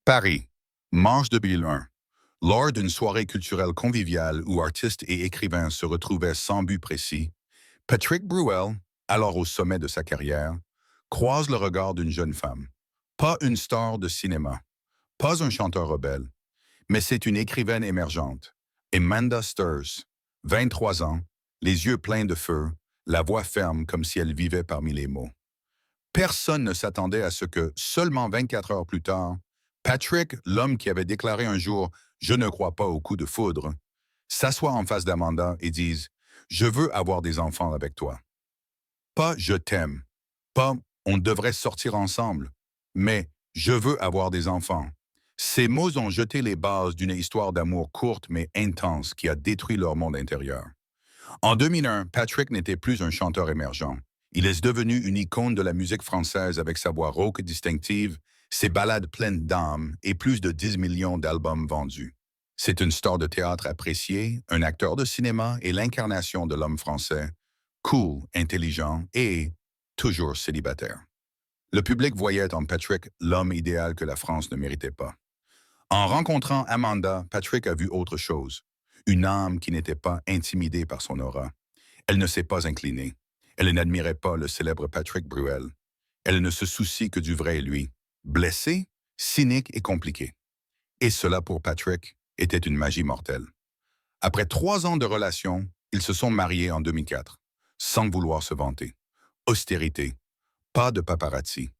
Paris, mars 2001. Lors d'une soirée culturelle conviviale où artistes et écrivains se retrouvaient sans but précis, Patrick Bruel, alors au sommet de sa carrière, croise le regard d'une jeune femme. Pas une star de cinéma, pas un chanteur rebelle, mais c'est une écrivaine émergente. Amanda Sturs, 23 ans, les yeux pleins de feu, la voix ferme comme si elle vivait parmi les mots. Personne ne s'attendait à ce que, seulement 24 heures plus tard, Patrick, l'homme qui avait déclaré un jour « Je ne crois pas au coup de foudre », s'assoit en face d'Amanda et dise « Je veux avoir des enfants avec toi ». Pas « Je t'aime », pas « On devrait sortir ensemble », mais « Je veux avoir des enfants ». Ces mots ont jeté les bases d'une histoire d'amour courte mais intense qui a détruit leur monde intérieur. En 2001, Patrick n'était plus un chanteur émergent. Il est devenu une icône de la musique française avec sa voix rauque distinctive, ses ballades pleines d'âme et plus de 10 millions d'albums vendus. C'est une star de théâtre appréciée, un acteur de cinéma et l'incarnation de l'homme français, cool, intelligent et toujours célibataire. Le public voyait en Patrick l'homme idéal que la France ne méritait pas. En rencontrant Amanda, Patrick a vu autre chose. Une âme qui n'était pas intimidée par son aura. Elle ne s'est pas inclinée. Elle n'admirait pas le célèbre Patrick Bruel. Elle ne se soucie que du vrai lui. Blessé, cynique et compliqué. Et cela pour Patrick était une magie mortelle. Après 3 ans de relation, ils se sont mariés en 2004, sans vouloir se vanter. Austérité, pas de paparazzi.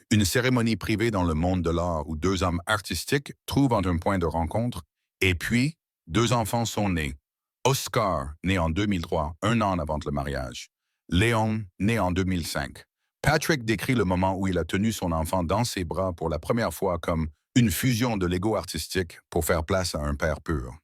Une cérémonie privée dans le monde de l'art où 2 hommes artistiques trouvent un point de rencontre, et puis 2 enfants sont nés. Oscar, né en 2003, un an avant le mariage. Léon, né en 2005. Patrick décrit le moment où il a tenu son enfant dans ses bras pour la première fois comme une fusion de l'ego artistique pour faire place à un père pur.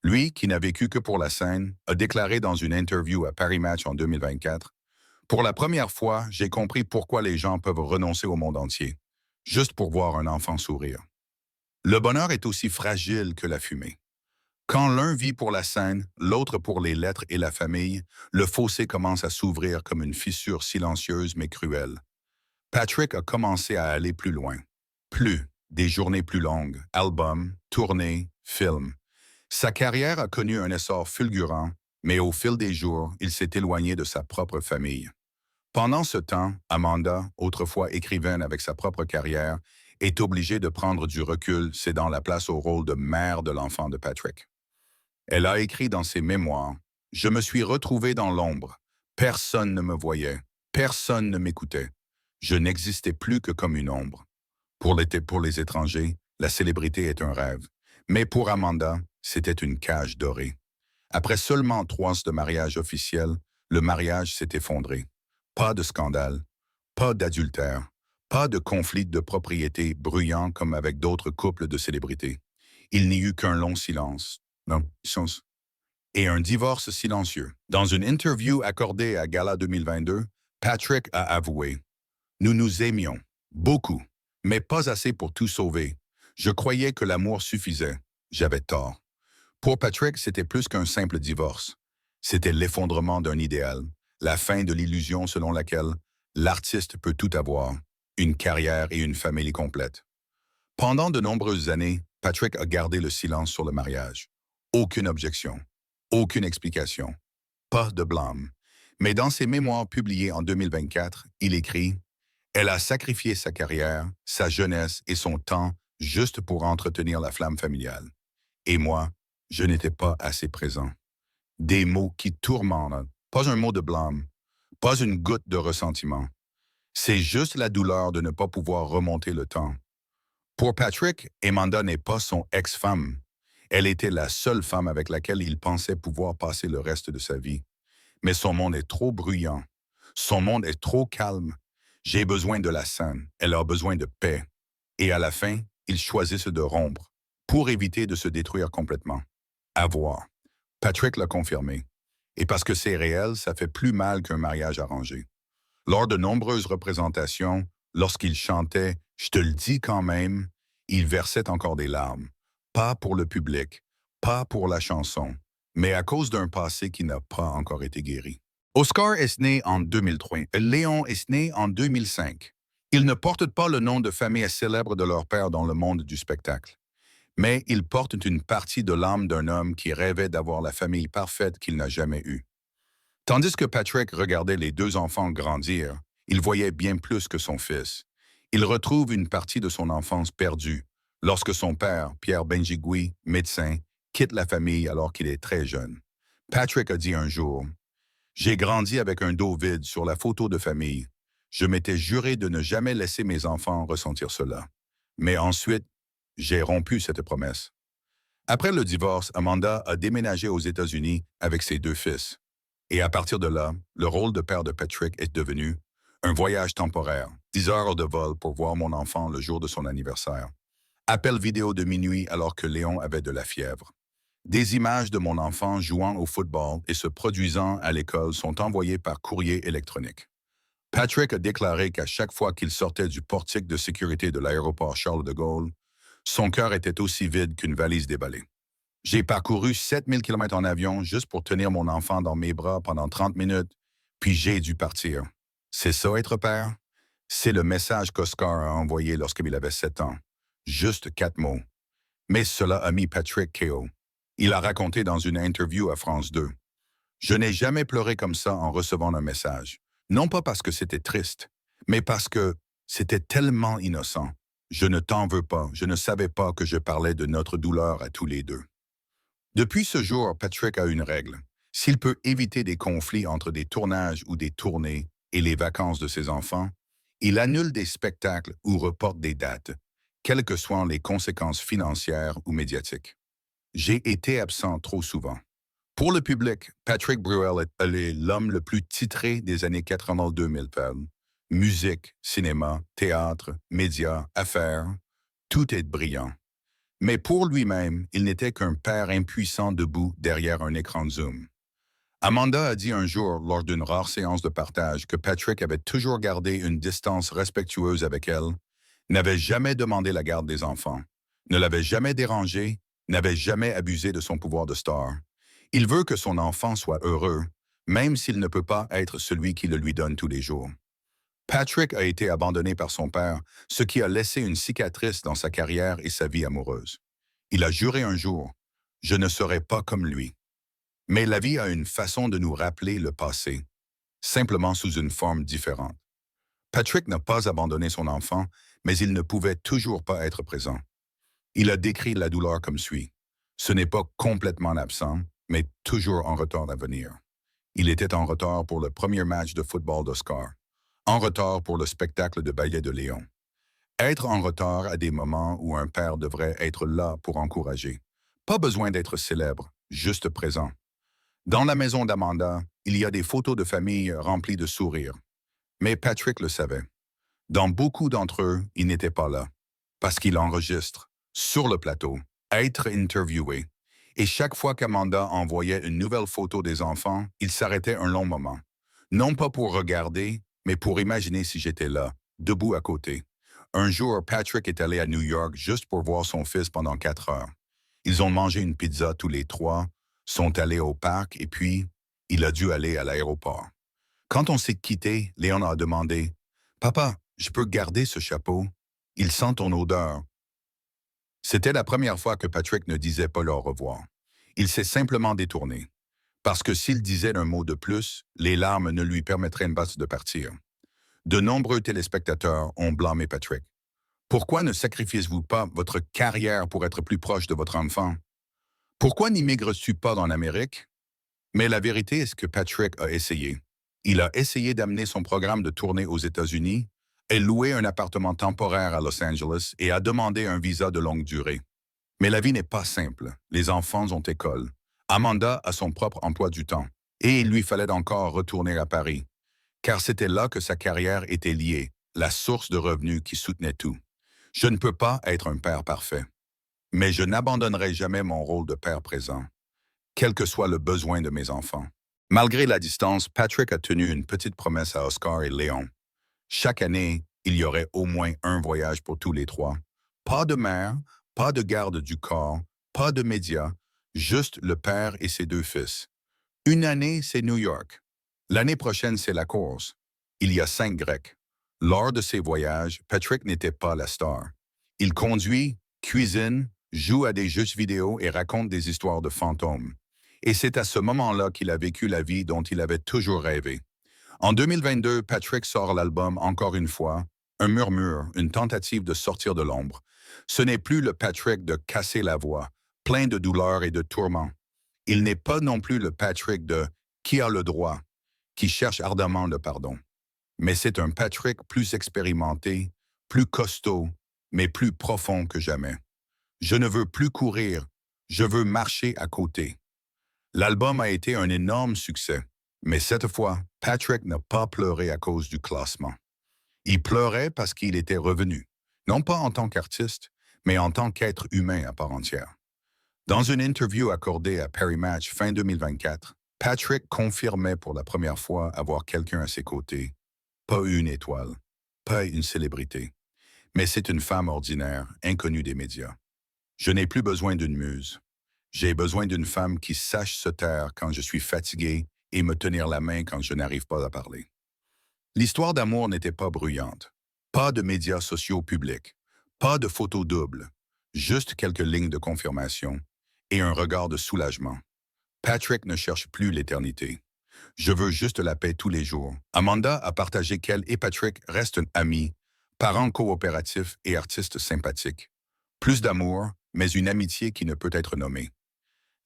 Lui, qui n'a vécu que pour la scène, a déclaré dans une interview à Paris Match en 2024 « Pour la première fois, j'ai compris pourquoi les gens peuvent renoncer au monde entier, juste pour voir un enfant sourire. Le bonheur est aussi fragile que la fumée. Quand l'un vit pour la scène, l'autre pour les lettres et la famille, le fossé commence à s'ouvrir comme une fissure silencieuse mais cruelle. Patrick a commencé à aller plus loin. Plus, des journées plus longues, albums, tournées, films. Sa carrière a connu un essor fulgurant, mais au fil des jours, il s'est éloigné de sa propre famille. Pendant ce temps, Amanda, autrefois écrivaine avec sa propre carrière, est obligée de prendre du recul, cédant la place au rôle de mère de l'enfant de Patrick. Elle a écrit dans ses mémoires « Je me suis retrouvée dans l'ombre. Personne ne me voyait. Personne ne m'écoutait. Je n'existais plus que comme une ombre. Pour les étrangers, la célébrité est un rêve. Mais pour Amanda, c'était une cage dorée. Après seulement 3 ans de mariage officiel, le mariage s'est effondré. Pas de scandale, pas d'adultère, pas de conflit de propriété bruyant comme avec d'autres couples de célébrités. Il n'y eut qu'un long silence. Non, silence. Et un divorce silencieux. Dans une interview accordée à Gala 2022, Patrick a avoué « Nous nous aimions, beaucoup, mais pas assez pour tout sauver. Je croyais que l'amour suffisait. J'avais tort. » Pour Patrick, c'était plus qu'un simple divorce. C'était l'effondrement d'un idéal, la fin de l'illusion selon laquelle l'artiste peut tout avoir, une carrière et une famille complète. Pendant de nombreuses années, Patrick a gardé le silence sur le mariage. Aucune objection, aucune explication, pas de blâme. Mais dans ses mémoires publiées en 2024, il écrit « Elle a sacrifié sa carrière, sa jeunesse et son temps juste pour entretenir la flamme familiale. Et moi, je n'étais pas assez présent. » Des mots qui tourmentent, pas un mot de blâme, pas une goutte de ressentiment. C'est juste la douleur de ne pas pouvoir remonter le temps. Pour Patrick, Amanda n'est pas son ex-femme. Elle était la seule femme avec laquelle il pensait pouvoir passer le reste de sa vie. Mais son monde est trop bruyant. Son monde est trop calme. J'ai besoin de la scène. Elle a besoin de paix. Et à la fin, ils choisissent de rompre pour éviter de se détruire complètement. À voir. Patrick l'a confirmé. Et parce que c'est réel, ça fait plus mal qu'un mariage arrangé. Lors de nombreuses représentations, lorsqu'il chantait « Je te le dis quand même », il versait encore des larmes. Pas pour le public, pas pour la chanson, mais à cause d'un passé qui n'a pas encore été guéri. Oscar est né en 2003. Léon est né en 2005. Ils ne portent pas le nom de famille célèbre de leur père dans le monde du spectacle, mais ils portent une partie de l'âme d'un homme qui rêvait d'avoir la famille parfaite qu'il n'a jamais eue. Tandis que Patrick regardait les deux enfants grandir, il voyait bien plus que son fils. Il retrouve une partie de son enfance perdue lorsque son père, Pierre Benjigui, médecin, quitte la famille alors qu'il est très jeune. Patrick a dit un jour, j'ai grandi avec un dos vide sur la photo de famille. Je m'étais juré de ne jamais laisser mes enfants ressentir cela. Mais ensuite, j'ai rompu cette promesse. Après le divorce, Amanda a déménagé aux États-Unis avec ses deux fils. Et à partir de là, le rôle de père de Patrick est devenu un voyage temporaire, 10 heures de vol pour voir mon enfant le jour de son anniversaire. Appel vidéo de minuit alors que Léon avait de la fièvre. Des images de mon enfant jouant au football et se produisant à l'école sont envoyées par courrier électronique. Patrick a déclaré qu'à chaque fois qu'il sortait du portique de sécurité de l'aéroport Charles de Gaulle, son cœur était aussi vide qu'une valise déballée. J'ai parcouru 7000 km en avion juste pour tenir mon enfant dans mes bras pendant 30 minutes, puis j'ai dû partir. C'est ça être père? C'est le message qu'Oscar a envoyé lorsqu'il avait 7 ans. Juste 4 mots. Mais cela a mis Patrick KO. Il a raconté dans une interview à France 2. Je n'ai jamais pleuré comme ça en recevant un message. Non pas parce que c'était triste, mais parce que c'était tellement innocent. Je ne t'en veux pas, je ne savais pas que je parlais de notre douleur à tous les deux. Depuis ce jour, Patrick a une règle. S'il peut éviter des conflits entre des tournages ou des tournées et les vacances de ses enfants, il annule des spectacles ou reporte des dates, quelles que soient les conséquences financières ou médiatiques. J'ai été absent trop souvent. Pour le public, Patrick Bruel est l'homme le plus titré des années 80-2000. Musique, cinéma, théâtre, médias, affaires, tout est brillant. Mais pour lui-même, il n'était qu'un père impuissant debout derrière un écran de Zoom. Amanda a dit un jour, lors d'une rare séance de partage, que Patrick avait toujours gardé une distance respectueuse avec elle, n'avait jamais demandé la garde des enfants, ne l'avait jamais dérangé, n'avait jamais abusé de son pouvoir de star. Il veut que son enfant soit heureux, même s'il ne peut pas être celui qui le lui donne tous les jours. Patrick a été abandonné par son père, ce qui a laissé une cicatrice dans sa carrière et sa vie amoureuse. Il a juré un jour, « Je ne serai pas comme lui ». Mais la vie a une façon de nous rappeler le passé, simplement sous une forme différente. Patrick n'a pas abandonné son enfant, mais il ne pouvait toujours pas être présent. Il a décrit la douleur comme suit. Ce n'est pas complètement absent, mais toujours en retard à venir. Il était en retard pour le premier match de football d'Oscar, en retard pour le spectacle de ballet de Léon. Être en retard à des moments où un père devrait être là pour encourager. Pas besoin d'être célèbre, juste présent. Dans la maison d'Amanda, il y a des photos de famille remplies de sourires. Mais Patrick le savait. Dans beaucoup d'entre eux, il n'était pas là, parce qu'il enregistre, sur le plateau, être interviewé. Et chaque fois qu'Amanda envoyait une nouvelle photo des enfants, il s'arrêtait un long moment. Non pas pour regarder, mais pour imaginer si j'étais là, debout à côté. Un jour, Patrick est allé à New York juste pour voir son fils pendant 4 heures. Ils ont mangé une pizza tous les trois, sont allés au parc et puis, il a dû aller à l'aéroport. Quand on s'est quitté, Léon a demandé « Papa, je peux garder ce chapeau? Il sent ton odeur. » C'était la première fois que Patrick ne disait pas leur revoir. Il s'est simplement détourné. Parce que s'il disait un mot de plus, les larmes ne lui permettraient pas de partir. De nombreux téléspectateurs ont blâmé Patrick. Pourquoi ne sacrifiez-vous pas votre carrière pour être plus proche de votre enfant? Pourquoi n'immigres-tu pas en Amérique? Mais la vérité est que Patrick a essayé. Il a essayé d'amener son programme de tournée aux États-Unis, a loué un appartement temporaire à Los Angeles et a demandé un visa de longue durée. Mais la vie n'est pas simple. Les enfants ont école. Amanda a son propre emploi du temps. Et il lui fallait encore retourner à Paris. Car c'était là que sa carrière était liée, la source de revenus qui soutenait tout. Je ne peux pas être un père parfait. Mais je n'abandonnerai jamais mon rôle de père présent, quel que soit le besoin de mes enfants. Malgré la distance, Patrick a tenu une petite promesse à Oscar et Léon. Chaque année, il y aurait au moins un voyage pour tous les trois. Pas de mère, pas de garde du corps, pas de médias, juste le père et ses deux fils. Une année, c'est New York. L'année prochaine, c'est la course. Il y a 5 Grecs. Lors de ses voyages, Patrick n'était pas la star. Il conduit, cuisine, joue à des jeux vidéo et raconte des histoires de fantômes. Et c'est à ce moment-là qu'il a vécu la vie dont il avait toujours rêvé. En 2022, Patrick sort l'album Encore une fois, un murmure, une tentative de sortir de l'ombre. Ce n'est plus le Patrick de casser la voix, plein de douleur et de tourments. Il n'est pas non plus le Patrick de qui a le droit, qui cherche ardemment le pardon. Mais c'est un Patrick plus expérimenté, plus costaud, mais plus profond que jamais. Je ne veux plus courir, je veux marcher à côté. L'album a été un énorme succès, mais cette fois, Patrick n'a pas pleuré à cause du classement. Il pleurait parce qu'il était revenu, non pas en tant qu'artiste, mais en tant qu'être humain à part entière. Dans une interview accordée à Paris Match fin 2024, Patrick confirmait pour la première fois avoir quelqu'un à ses côtés. Pas une étoile, pas une célébrité, mais c'est une femme ordinaire, inconnue des médias. Je n'ai plus besoin d'une muse. J'ai besoin d'une femme qui sache se taire quand je suis fatigué et me tenir la main quand je n'arrive pas à parler. L'histoire d'amour n'était pas bruyante. Pas de médias sociaux publics. Pas de photos doubles. Juste quelques lignes de confirmation et un regard de soulagement. Patrick ne cherche plus l'éternité. Je veux juste la paix tous les jours. Amanda a partagé qu'elle et Patrick restent amis, parents coopératifs et artistes sympathiques. Plus d'amour, mais une amitié qui ne peut être nommée.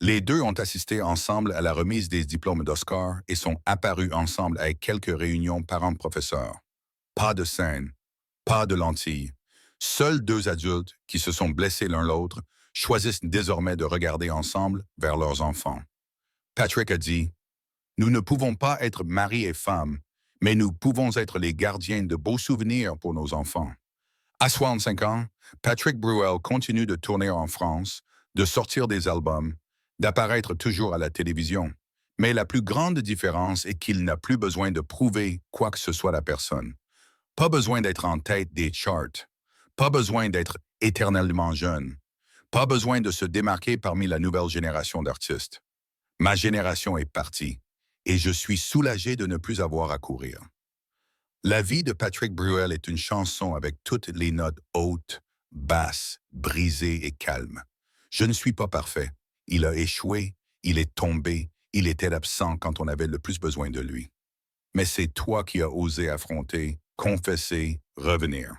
Les deux ont assisté ensemble à la remise des diplômes d'Oscar et sont apparus ensemble avec quelques réunions parents-professeurs. Pas de scène, pas de lentilles. Seuls deux adultes qui se sont blessés l'un l'autre choisissent désormais de regarder ensemble vers leurs enfants. Patrick a dit « Nous ne pouvons pas être mari et femme, mais nous pouvons être les gardiens de beaux souvenirs pour nos enfants. » À 65 ans, Patrick Bruel continue de tourner en France, de sortir des albums, d'apparaître toujours à la télévision. Mais la plus grande différence est qu'il n'a plus besoin de prouver quoi que ce soit à la personne. Pas besoin d'être en tête des charts. Pas besoin d'être éternellement jeune. Pas besoin de se démarquer parmi la nouvelle génération d'artistes. Ma génération est partie et je suis soulagé de ne plus avoir à courir. La vie de Patrick Bruel est une chanson avec toutes les notes hautes, basses, brisées et calmes. Je ne suis pas parfait. Il a échoué, il est tombé, il était absent quand on avait le plus besoin de lui. Mais c'est toi qui as osé affronter, confesser, revenir.